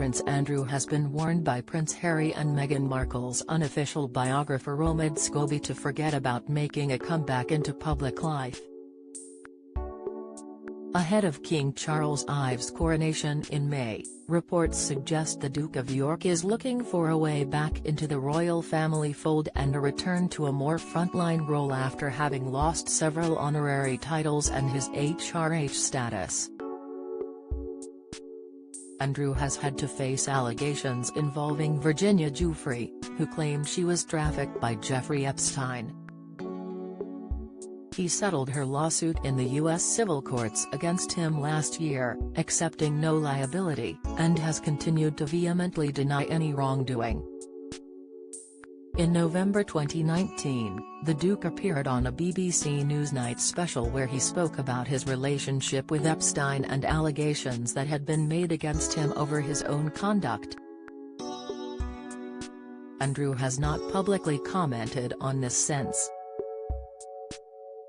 Prince Andrew has been warned by Prince Harry and Meghan Markle's unofficial biographer Omid Scobie to forget about making a comeback into public life. Ahead of King Charles IV's coronation in May, reports suggest the Duke of York is looking for a way back into the royal family fold and a return to a more frontline role after having lost several honorary titles and his HRH status. Andrew has had to face allegations involving Virginia Giuffre, who claimed she was trafficked by Jeffrey Epstein. He settled her lawsuit in the U.S. civil courts against him last year, accepting no liability, and has continued to vehemently deny any wrongdoing. In November 2019, the Duke appeared on a BBC Newsnight special where he spoke about his relationship with Epstein and allegations that had been made against him over his own conduct. Andrew has not publicly commented on this since.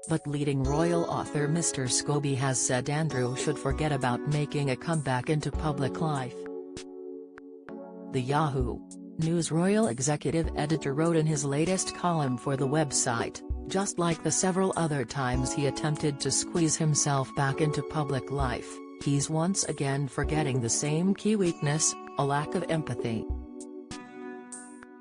But leading royal author Mr. Scobie has said Andrew should forget about making a comeback into public life. The Yahoo! News royal executive editor wrote in his latest column for the website, just like the several other times he attempted to squeeze himself back into public life, he's once again forgetting the same key weakness, a lack of empathy.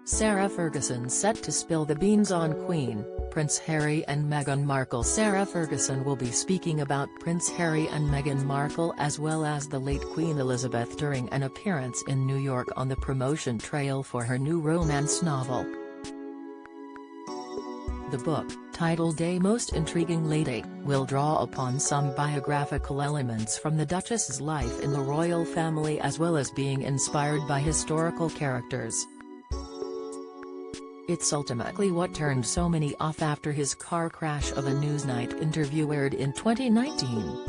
Sarah Ferguson set to spill the beans on Queen, Prince Harry and Meghan Markle. Sarah Ferguson will be speaking about Prince Harry and Meghan Markle as well as the late Queen Elizabeth during an appearance in New York on the promotion trail for her new romance novel. The book, titled A Most Intriguing Lady, will draw upon some biographical elements from the Duchess's life in the royal family as well as being inspired by historical characters. It's ultimately what turned so many off after his car crash of a Newsnight interview aired in 2019.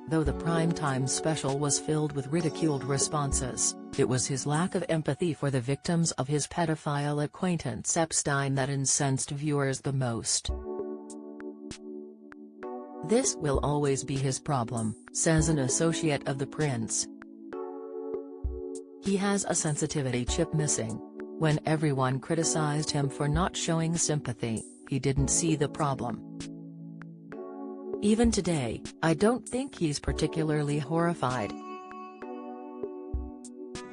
Though the primetime special was filled with ridiculed responses, it was his lack of empathy for the victims of his pedophile acquaintance Epstein that incensed viewers the most. This will always be his problem, says an associate of the prince. He has a sensitivity chip missing. When everyone criticized him for not showing sympathy, he didn't see the problem. Even today, I don't think he's particularly horrified.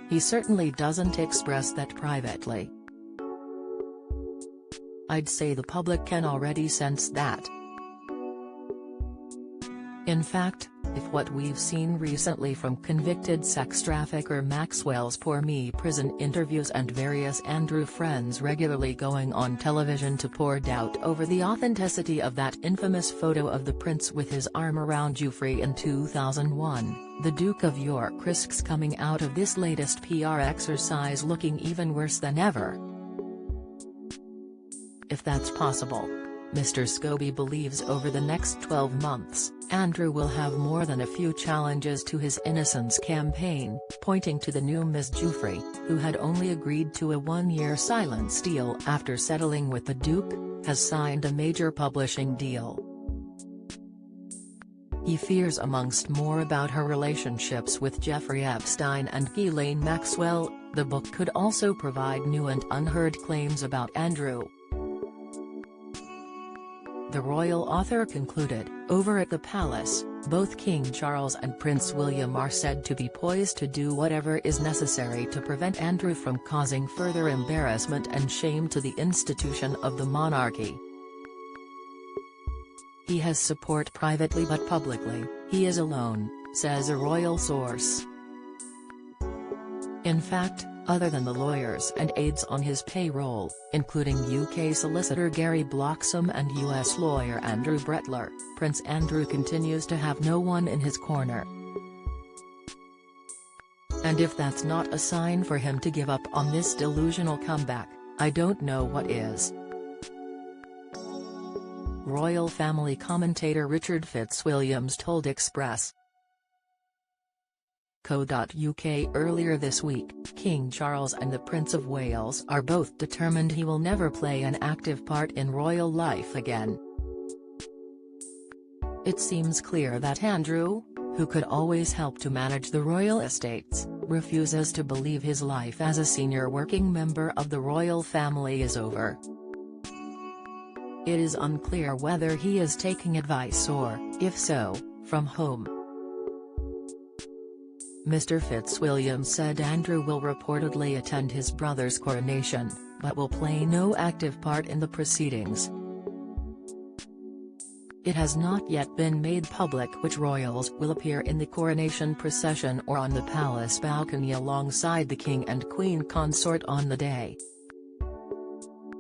He certainly doesn't express that privately. I'd say the public can already sense that. In fact, if what we've seen recently from convicted sex trafficker Maxwell's Pour Me prison interviews and various Andrew friends regularly going on television to pour doubt over the authenticity of that infamous photo of the prince with his arm around Giuffre in 2001, the Duke of York risks coming out of this latest PR exercise looking even worse than ever. If that's possible, Mr. Scobie believes over the next 12 months, Andrew will have more than a few challenges to his innocence campaign, pointing to the new Ms. Giuffre, who had only agreed to a one-year silence deal after settling with the Duke, has signed a major publishing deal. He fears amongst more about her relationships with Jeffrey Epstein and Ghislaine Maxwell. The book could also provide new and unheard claims about Andrew. The royal author concluded, over at the palace, both King Charles and Prince William are said to be poised to do whatever is necessary to prevent Andrew from causing further embarrassment and shame to the institution of the monarchy. He has support privately but publicly, he is alone, says a royal source. In fact, other than the lawyers and aides on his payroll, including UK solicitor Gary Bloxham and US lawyer Andrew Bretler, Prince Andrew continues to have no one in his corner. And if that's not a sign for him to give up on this delusional comeback, I don't know what is. Royal family commentator Richard Fitzwilliams told Express. Co.uk earlier this week, King Charles and the Prince of Wales are both determined he will never play an active part in royal life again. It seems clear that Andrew, who could always help to manage the royal estates, refuses to believe his life as a senior working member of the royal family is over. It is unclear whether he is taking advice or, if so, from whom. Mr. Fitzwilliam said Andrew will reportedly attend his brother's coronation, but will play no active part in the proceedings. It has not yet been made public which royals will appear in the coronation procession or on the palace balcony alongside the King and Queen consort on the day.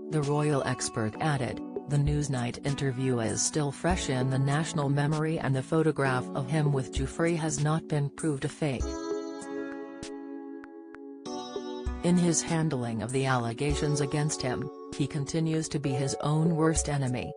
The royal expert added, "The Newsnight interview is still fresh in the national memory and the photograph of him with Geoffrey has not been proved a fake." In his handling of the allegations against him, he continues to be his own worst enemy.